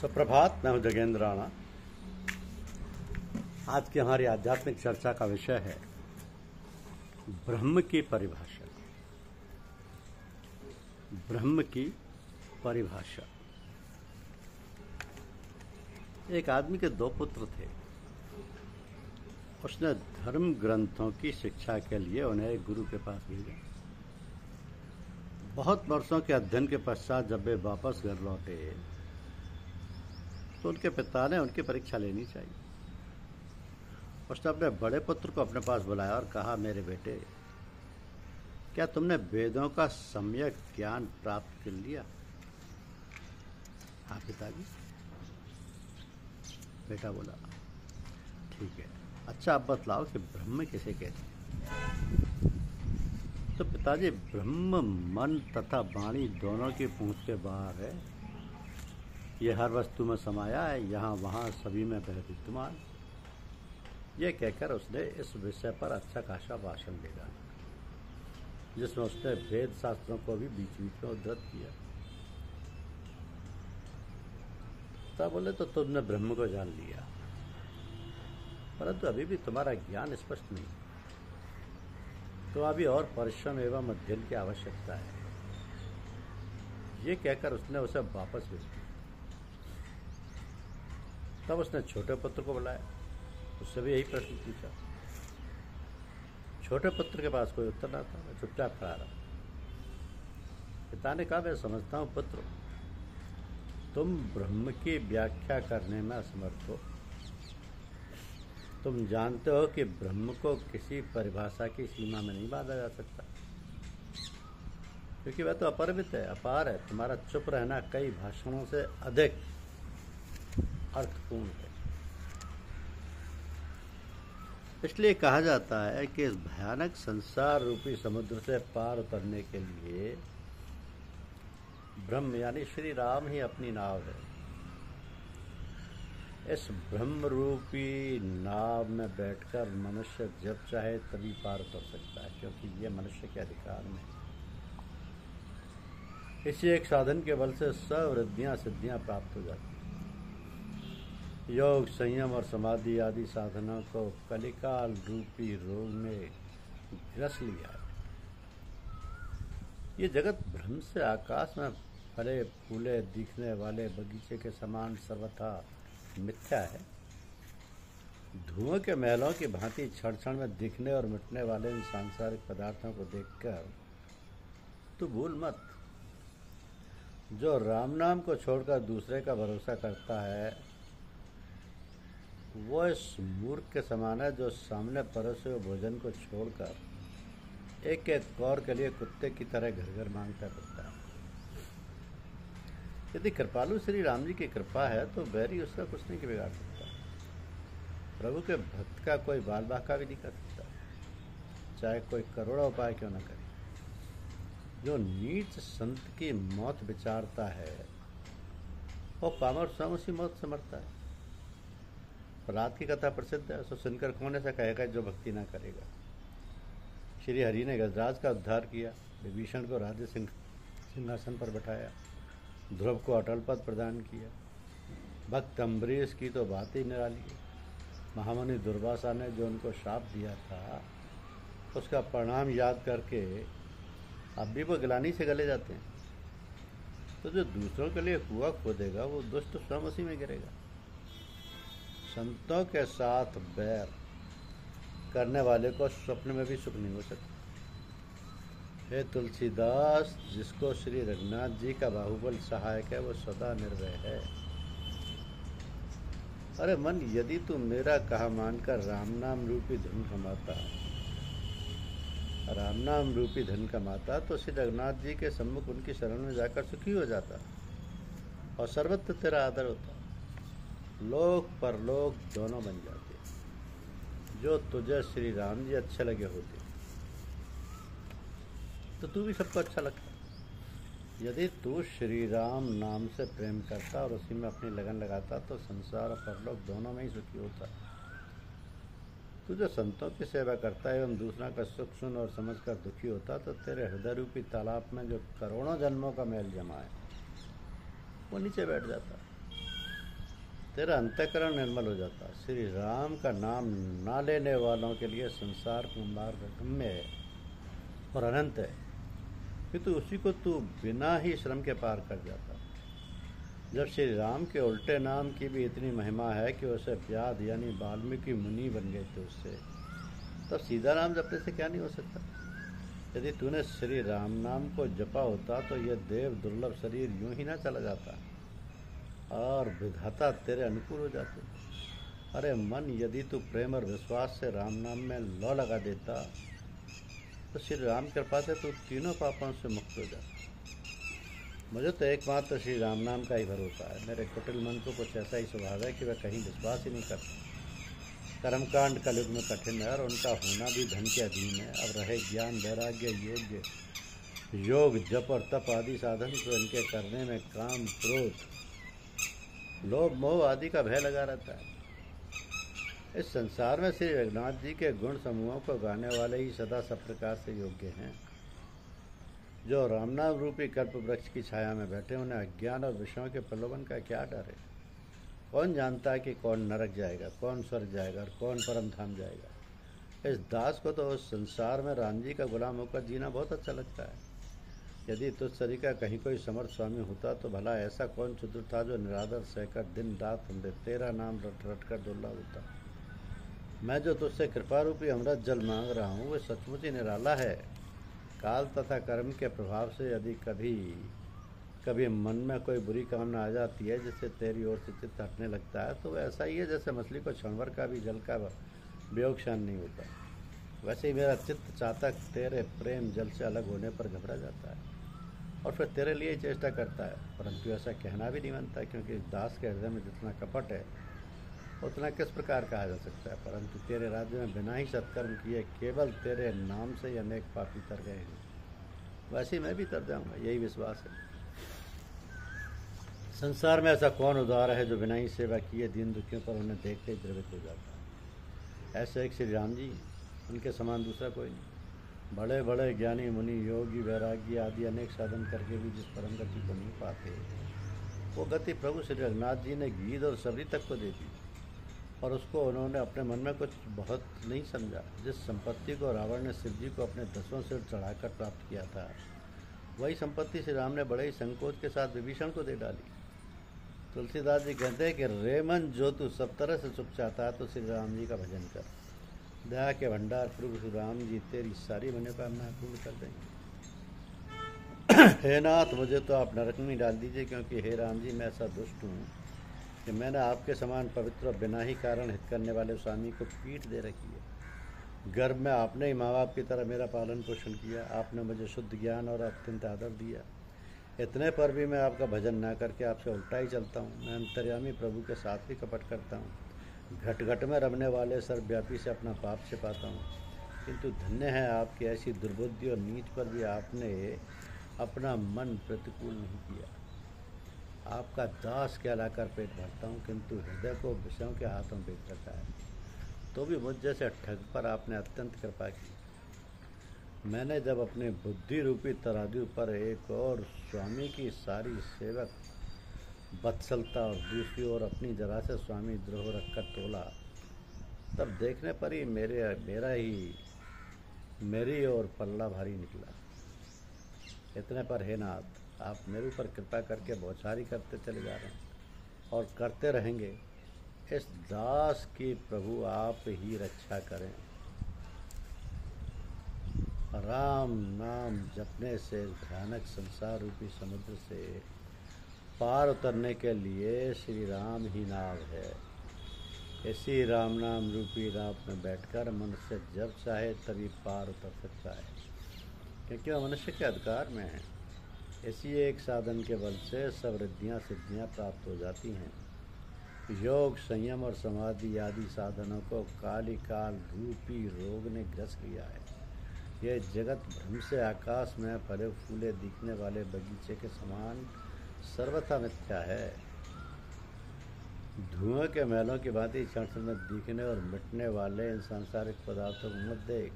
सुप्रभात। मैं हूं जगेंद्र राणा। आज की हमारी आध्यात्मिक चर्चा का विषय है ब्रह्म की परिभाषा। ब्रह्म की परिभाषा। एक आदमी के दो पुत्र थे। उसने धर्म ग्रंथों की शिक्षा के लिए उन्हें एक गुरु के पास भेजा। बहुत वर्षों के अध्ययन के पश्चात जब वे वापस घर लौटे तो उनके पिता ने उनकी परीक्षा लेनी चाहिए। उसने अपने बड़े पुत्र को अपने पास बुलाया और कहा, मेरे बेटे, क्या तुमने वेदों का सम्यक ज्ञान प्राप्त कर लिया? हाँ पिताजी। बेटा बोला, ठीक है, अच्छा अब बतलाओ कि ब्रह्म किसे कहते हैं? तो पिताजी, ब्रह्म मन तथा वाणी दोनों की पूंछ के बाहर है। ये हर वस्तु में समाया है, यहाँ वहाँ सभी में विद्यमान। ये कहकर उसने इस विषय पर अच्छा खासा भाषण दिया, जिसमें उसने वेद शास्त्रों को भी बीच बीच में उद्धृत किया। तब बोले, तो तुमने ब्रह्म को जान लिया, परंतु अभी भी तुम्हारा ज्ञान स्पष्ट नहीं। तो अभी और परिश्रम एवं अध्ययन की आवश्यकता है। ये कहकर उसने उसे वापस भेज दिया। तब उसने छोटे पुत्र को बुलाया, उससे भी यही प्रश्न पूछा। छोटे पुत्र के पास कोई उत्तर ना था, मैं चुपचाप खड़ा रहा। पिता ने कहा, मैं समझता हूँ पुत्र, तुम ब्रह्म की व्याख्या करने में असमर्थ हो। तुम जानते हो कि ब्रह्म को किसी परिभाषा की सीमा में नहीं बांधा जा सकता, क्योंकि वह तो अपरिमित है, अपार है। तुम्हारा चुप रहना कई भाषणों से अधिक अर्थपूर्ण है। इसलिए कहा जाता है कि इस भयानक संसार रूपी समुद्र से पार उतरने के लिए ब्रह्म यानी श्री राम ही अपनी नाव है। इस ब्रह्म रूपी नाव में बैठकर मनुष्य जब चाहे तभी पार कर सकता है, क्योंकि ये मनुष्य के अधिकार में है। इसी एक साधन के बल से सब वृद्धियां सिद्धियां प्राप्त हो जाती हैं। योग, संयम और समाधि आदि साधनों को कलिकाल रूपी रोग ने ग्रस लिया है। ये जगत भ्रम से आकाश में फले फूले दिखने वाले बगीचे के समान सर्वथा मिथ्या है। धुएं के महलों की भांति क्षण क्षण में दिखने और मिटने वाले इन सांसारिक पदार्थों को देखकर तू भूल मत। जो राम नाम को छोड़कर दूसरे का भरोसा करता है वो इस मूर्ख के समान है, जो सामने परोसे हुए भोजन को छोड़कर एक एक कौर के लिए कुत्ते की तरह घर घर मांगता फिरता है। यदि कृपालु श्री राम जी की कृपा है तो बैरी उसका कुछ नहीं बिगाड़ सकता। प्रभु के भक्त का कोई बाल बाका भी नहीं कर सकता, चाहे कोई करोड़ों उपाय क्यों न करे। जो नीच संत की मौत विचारता है वो पामर स्वयं उसी मौत से मरता है। प्रहलाद की कथा प्रसिद्ध है, उसको सुनकर कौन ऐसा कहेगा जो भक्ति ना करेगा। श्री हरि ने गजराज का उद्धार किया, विभीषण को राज्य सिंहासन पर बैठाया, ध्रुव को अटल पद प्रदान किया। भक्त अम्बरीश की तो बात ही निराली है। महामुनि दुर्वासा ने जो उनको श्राप दिया था उसका परिणाम याद करके अब भी वो गिलानी से गले जाते हैं। तो जो दूसरों के लिए कुआं खोदेगा वो दुष्ट स्वयं उसी में गिरेगा। संतों के साथ बैर करने वाले को स्वप्न में भी सुख नहीं हो सकता। हे तुलसीदास, जिसको श्री रघुनाथ जी का बाहुबल सहायक है वो सदा निर्भय है। अरे मन, यदि तू मेरा कहा मानकर राम नाम रूपी धन कमाता तो श्री रघुनाथ जी के सम्मुख उनकी शरण में जाकर सुखी हो जाता और सर्वत्र तेरा आदर होता। लोक परलोक दोनों बन जाते। जो तुझे श्री राम जी अच्छे लगे होते तो तू भी सबको अच्छा लगता। यदि तू श्री राम नाम से प्रेम करता और उसी में अपनी लगन लगाता तो संसार और परलोक दोनों में ही सुखी होता। तू जो संतों की सेवा करता है एवं दूसरा का सुख सुन और समझकर दुखी होता तो तेरे हृदय रूपी तालाब में जो करोड़ों जन्मों का मैल जमा है वो नीचे बैठ जाता। तेरा अंतःकरण निर्मल हो जाता है। श्री राम का नाम ना लेने वालों के लिए संसार कुमार्ग गम्य है और अनंत है, किंतु उसी को तू बिना ही श्रम के पार कर जाता। जब श्री राम के उल्टे नाम की भी इतनी महिमा है कि उसे व्याध यानी वाल्मीकि मुनि बन गए थे उससे, तब सीधा नाम जपने से क्या नहीं हो सकता। यदि तूने श्री राम नाम को जपा होता तो यह देव दुर्लभ शरीर यूं ही ना चला जाता और विधाता तेरे अनुकूल हो जाते। अरे मन, यदि तू प्रेम और विश्वास से राम नाम में लौ लगा देता तो श्री राम कृपा से तू तीनों पापों से मुक्त हो जाता। मुझे तो एकमात्र श्री राम नाम का ही भरोसा है। मेरे कुटिल मन को कुछ ऐसा ही स्वभाव है कि वह कहीं विश्वास ही नहीं करता। कर्मकांड कलयुग में कठिन है और उनका होना भी धन के अधीन है। अब रहे ज्ञान, वैराग्य, योग, जप और तप आदि साधन, तो इनके करने में काम, क्रोध, लोभ, मोह आदि का भय लगा रहता है। इस संसार में श्री रघुनाथ जी के गुण समूहों को गाने वाले ही सदा सब प्रकार से योग्य हैं। जो रामनाम रूपी कल्प वृक्ष की छाया में बैठे, उन्हें अज्ञान और विषयों के प्रलोभन का क्या डर है। कौन जानता है कि कौन नरक जाएगा, कौन स्वर्ग जाएगा और कौन परम धाम जाएगा। इस दास को तो उस संसार में राम जी का गुलाम होकर जीना बहुत अच्छा लगता है। यदि तुझ तरीका कहीं कोई समर्थ स्वामी होता तो भला ऐसा कौन चतुर था जो निरादर सहकर दिन रात हमसे तेरा नाम रट रट कर दुर्लभ होता। मैं जो तुझसे कृपा रूपी अमृत जल मांग रहा हूँ वह सचमुच ही निराला है। काल तथा कर्म के प्रभाव से यदि कभी मन में कोई बुरी कामना आ जाती है जिससे तेरी ओर से चित्त हटने लगता है, तो वह ऐसा ही है जैसे मछली को क्षणभर का भी जल का वियोग शान नहीं होता। वैसे ही मेरा चित्त चातक तेरे प्रेम जल से अलग होने पर घबरा जाता है और फिर तेरे लिए ही चेष्टा करता है, परंतु ऐसा कहना भी नहीं बनता, क्योंकि इस दास के हृदय में जितना कपट है उतना किस प्रकार कहा जा सकता है। परंतु तेरे राज्य में बिना ही सत्कर्म किए केवल तेरे नाम से ही अनेक पापी तर गए हैं। वैसे ही मैं भी तर जाऊँगा, यही विश्वास है। संसार में ऐसा कौन उदार है जो बिना ही सेवा किए दीन दुखियों पर उन्हें देखते ही द्रवित हो जाता है। ऐसे एक श्री राम जी, उनके समान दूसरा कोई नहीं। बड़े बड़े ज्ञानी मुनि, योगी, वैरागी आदि अनेक साधन करके भी जिस परम गति को नहीं पाते, वो गति प्रभु श्री रघुनाथ जी ने गीध और सबरी तक को दे दी और उसको उन्होंने अपने मन में कुछ बहुत नहीं समझा। जिस संपत्ति को रावण ने शिव जी को अपने 10 सिर चढ़ाकर प्राप्त किया था, वही संपत्ति श्री राम ने बड़े ही संकोच के साथ विभीषण को दे डाली। तुलसीदास जी कहते हैं कि रे मन, जो तू सब तरह से चुप चाहता है तो श्री राम जी का भजन कर। दया के भंडार प्रभु श्री राम जी तेरी सारी मनोकामनाएं पूर्ण कर देंगे। हे नाथ, मुझे तो आप नरक में डाल दीजिए, क्योंकि हे राम जी, मैं ऐसा दुष्ट हूँ कि मैंने आपके समान पवित्र और बिना ही कारण हित करने वाले स्वामी को पीठ दे रखी है। गर्भ में आपने ही माँ बाप की तरह मेरा पालन पोषण किया। आपने मुझे शुद्ध ज्ञान और अत्यंत आदर दिया। इतने पर भी मैं आपका भजन ना करके आपसे उल्टा ही चलता हूँ। मैं अंतर्यामी प्रभु के साथ भी कपट करता हूँ। घट घट में रमने वाले सर्वव्यापी से अपना पाप छिपाता हूँ। किंतु धन्य है आपकी ऐसी दुर्बुद्धि और नीच पर भी आपने अपना मन प्रतिकूल नहीं किया। आपका दास कहलाकर पेट भरता हूँ, किंतु हृदय को विषयों के हाथों बेच रखा है। तो भी मुझ जैसे ठग पर आपने अत्यंत कृपा की। मैंने जब अपने बुद्धि रूपी तराजू पर एक और स्वामी की सारी सेवक बत्सलता और दूसरी ओर अपनी जरा से स्वामी द्रोह रखकर तोला, तब देखने पर ही मेरी ओर पल्ला भारी निकला। इतने पर हे नाथ, आप मेरे ऊपर कृपा करके बौछारी करते चले जा रहे हैं और करते रहेंगे। इस दास की प्रभु आप ही रक्षा करें। राम नाम जपने से भयानक संसार रूपी समुद्र से पार उतरने के लिए श्री राम ही नाव है। इसी राम नाम रूपी नाव में बैठकर मनुष्य जब चाहे तभी पार उतर सकता है, क्योंकि वह मनुष्य के अधिकार में है। इसी एक साधन के बल से सब रिद्धियाँ सिद्धियाँ प्राप्त हो जाती हैं। योग, संयम और समाधि आदि साधनों को काली काल रूपी रोग ने ग्रस लिया है। यह जगत भ्रम से आकाश में फले फूले दिखने वाले बगीचे के समान सर्वथा मिथ्या है। धुएं के महलों की भांति क्षण में दिखने और मिटने वाले इन सांसारिक पदार्थों को मत देख।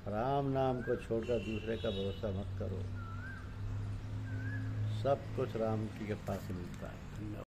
राम नाम को छोड़कर दूसरे का भरोसा मत करो। सब कुछ राम की कृपा से मिलता है। धन्यवाद।